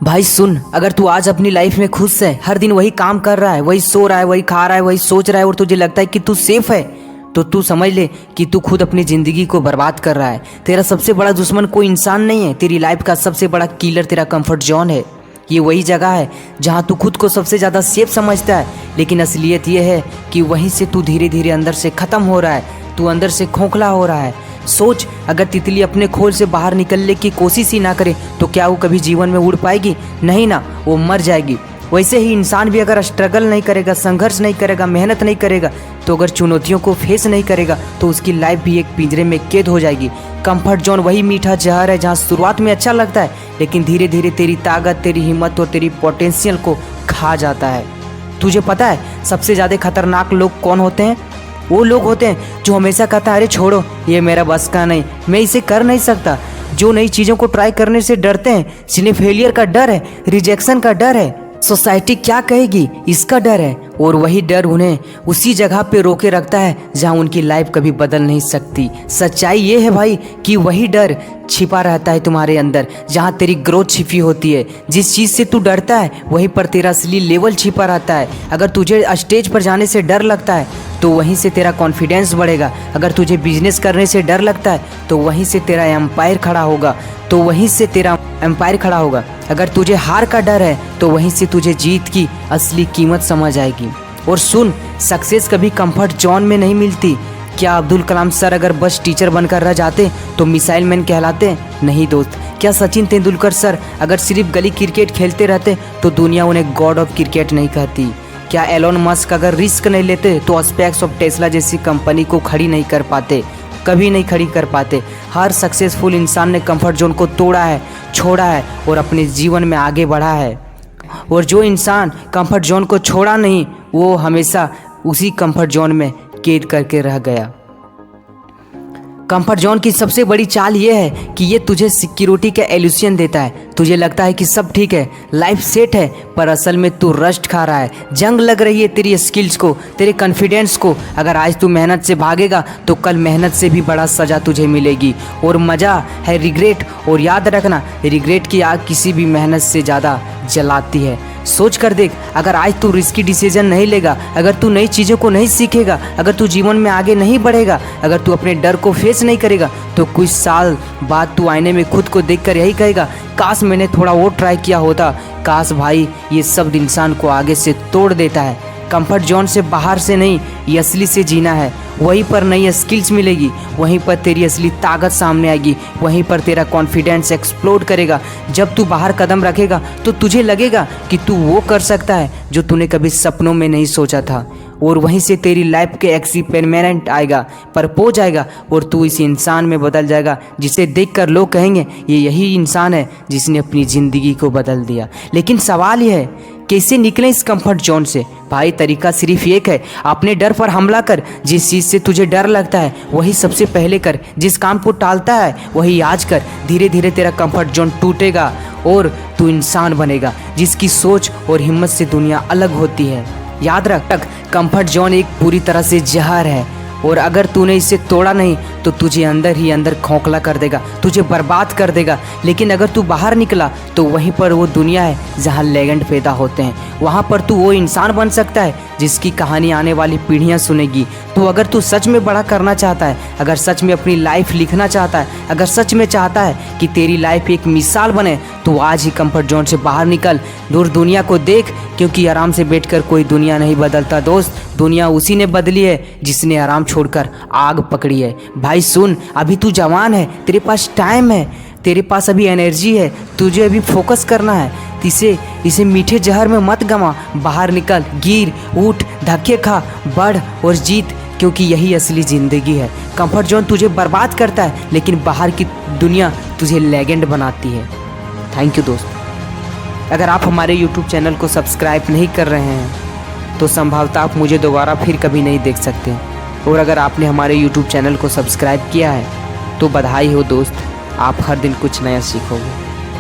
भाई सुन, अगर तू आज अपनी लाइफ में खुश है, हर दिन वही काम कर रहा है, वही सो रहा है, वही खा रहा है, वही सोच रहा है और तुझे लगता है कि तू सेफ है, तो तू समझ ले कि तू खुद अपनी ज़िंदगी को बर्बाद कर रहा है। तेरा सबसे बड़ा दुश्मन कोई इंसान नहीं है, तेरी लाइफ का सबसे बड़ा किलर तेरा कंफर्ट जोन है। ये वही जगह है जहाँ तू खुद को सबसे ज़्यादा सेफ समझता है, लेकिन असलियत ये है कि वहीं से तू धीरे धीरे अंदर से ख़त्म हो रहा है, तू अंदर से खोखला हो रहा है। सोच, अगर तितली अपने खोल से बाहर निकलने की कोशिश ही ना करे तो क्या वो कभी जीवन में उड़ पाएगी? नहीं ना, वो मर जाएगी। वैसे ही इंसान भी अगर स्ट्रगल नहीं करेगा, संघर्ष नहीं करेगा, मेहनत नहीं करेगा, तो अगर चुनौतियों को फेस नहीं करेगा तो उसकी लाइफ भी एक पिंजरे में कैद हो जाएगी। कंफर्ट जोन वही मीठा जहर है जहाँ शुरुआत में अच्छा लगता है, लेकिन धीरे धीरे तेरी ताकत, तेरी हिम्मत और तेरी पोटेंशियल को खा जाता है। तुझे पता है सबसे ज़्यादा खतरनाक लोग कौन होते हैं? वो लोग होते हैं जो हमेशा कहता है अरे छोड़ो, ये मेरा बस का नहीं, मैं इसे कर नहीं सकता। जो नई चीज़ों को ट्राई करने से डरते हैं, जिन्हें फेलियर का डर है, रिजेक्शन का डर है, सोसाइटी क्या कहेगी इसका डर है, और वही डर उन्हें उसी जगह पे रोके रखता है जहां उनकी लाइफ कभी बदल नहीं सकती। सच्चाई ये है भाई कि वही डर छिपा रहता है तुम्हारे अंदर, जहां तेरी ग्रोथ छिपी होती है। जिस चीज़ से तू डरता है वहीं पर तेरा असली लेवल छिपा रहता है। अगर तुझे स्टेज पर जाने से डर लगता है तो वहीं से तेरा कॉन्फिडेंस बढ़ेगा। अगर तुझे बिजनेस करने से डर लगता है तो वहीं से तेरा एम्पायर खड़ा होगा, अगर तुझे हार का डर है तो वहीं से तुझे जीत की असली कीमत समझ आएगी। और सुन, सक्सेस कभी कंफर्ट जोन में नहीं मिलती। क्या अब्दुल कलाम सर अगर बस टीचर बनकर रह जाते तो मिसाइल मैन कहलाते? नहीं दोस्त। क्या सचिन तेंदुलकर सर अगर सिर्फ गली क्रिकेट खेलते रहते तो दुनिया उन्हें गॉड ऑफ क्रिकेट नहीं कहती? क्या एलोन मस्क अगर रिस्क नहीं लेते तो स्पेक्स ऑफ टेस्ला जैसी कंपनी को खड़ी नहीं कर पाते, कभी नहीं खड़ी कर पाते। हर सक्सेसफुल इंसान ने कंफर्ट जोन को तोड़ा है, छोड़ा है और अपने जीवन में आगे बढ़ा है। और जो इंसान कंफर्ट जोन को छोड़ा नहीं, वो हमेशा उसी कंफर्ट जोन में कैद करके रह गया। कंफर्ट जोन की सबसे बड़ी चाल ये है कि ये तुझे सिक्योरिटी का इल्यूजन देता है। तुझे लगता है कि सब ठीक है, लाइफ सेट है, पर असल में तू रस्ट खा रहा है। जंग लग रही है तेरी स्किल्स को, तेरे कॉन्फिडेंस को। अगर आज तू मेहनत से भागेगा तो कल मेहनत से भी बड़ा सज़ा तुझे मिलेगी। और मज़ा है रिग्रेट, और याद रखना रिग्रेट की आग किसी भी मेहनत से ज़्यादा जलाती है। सोच कर देख, अगर आज तू रिस्की डिसीजन नहीं लेगा, अगर तू नई चीज़ों को नहीं सीखेगा, अगर तू जीवन में आगे नहीं बढ़ेगा, अगर तू अपने डर को फेस नहीं करेगा, तो कुछ साल बाद तू आईने में खुद को देखकर यही कहेगा, काश मैंने थोड़ा और ट्राई किया होता। काश भाई, ये सब इंसान को आगे से तोड़ देता है। कंफर्ट जोन से बाहर से नहीं, ये असली से जीना है। वहीं पर नई स्किल्स मिलेगी, वहीं पर तेरी असली ताकत सामने आएगी, वहीं पर तेरा कॉन्फिडेंस एक्सप्लोड करेगा। जब तू बाहर कदम रखेगा तो तुझे लगेगा कि तू वो कर सकता है जो तूने कभी सपनों में नहीं सोचा था। और वहीं से तेरी लाइफ के एक्सपेरिमेंट आएगा, परपोज आएगा, और तू इस इंसान में बदल जाएगा जिसे देखकर लोग कहेंगे ये यही इंसान है जिसने अपनी ज़िंदगी को बदल दिया। लेकिन सवाल यह है कैसे निकलें इस कंफर्ट जोन से? भाई तरीका सिर्फ एक है, अपने डर पर हमला कर। जिस चीज़ से तुझे डर लगता है वही सबसे पहले कर, जिस काम को टालता है वही आज कर। धीरे धीरे तेरा कंफर्ट जोन टूटेगा और तू इंसान बनेगा जिसकी सोच और हिम्मत से दुनिया अलग होती है। याद रख, कंफर्ट जोन एक पूरी तरह से जहर है, और अगर तूने इसे तोड़ा नहीं तो तुझे अंदर ही अंदर खोखला कर देगा, तुझे बर्बाद कर देगा। लेकिन अगर तू बाहर निकला तो वहीं पर वो दुनिया है जहाँ लेजेंड पैदा होते हैं। वहाँ पर तू वो इंसान बन सकता है जिसकी कहानी आने वाली पीढ़ियाँ सुनेगी। तो अगर तू सच में बड़ा करना चाहता है, अगर सच में अपनी लाइफ लिखना चाहता है, अगर सच में चाहता है कि तेरी लाइफ एक मिसाल बने, तो आज ही कंफर्ट जोन से बाहर निकल, दूर दुनिया को देख, क्योंकि आराम से बैठकर कोई दुनिया नहीं बदलता दोस्त। दुनिया उसी ने बदली है जिसने आराम छोड़कर आग पकड़ी है। भाई सुन, अभी तू जवान है, तेरे पास टाइम है, तेरे पास अभी एनर्जी है, तुझे अभी फोकस करना है। इसे मीठे जहर में मत गंवा। बाहर निकल, गिर, उठ, धक्के खा, बढ़ और जीत, क्योंकि यही असली ज़िंदगी है। कंफर्ट जोन तुझे बर्बाद करता है, लेकिन बाहर की दुनिया तुझे लेजेंड बनाती है। थैंक यू दोस्त। अगर आप हमारे यूट्यूब चैनल को सब्सक्राइब नहीं कर रहे हैं तो संभवतः आप मुझे दोबारा फिर कभी नहीं देख सकते। और अगर आपने हमारे यूट्यूब चैनल को सब्सक्राइब किया है तो बधाई हो दोस्त, आप हर दिन कुछ नया सीखोगे।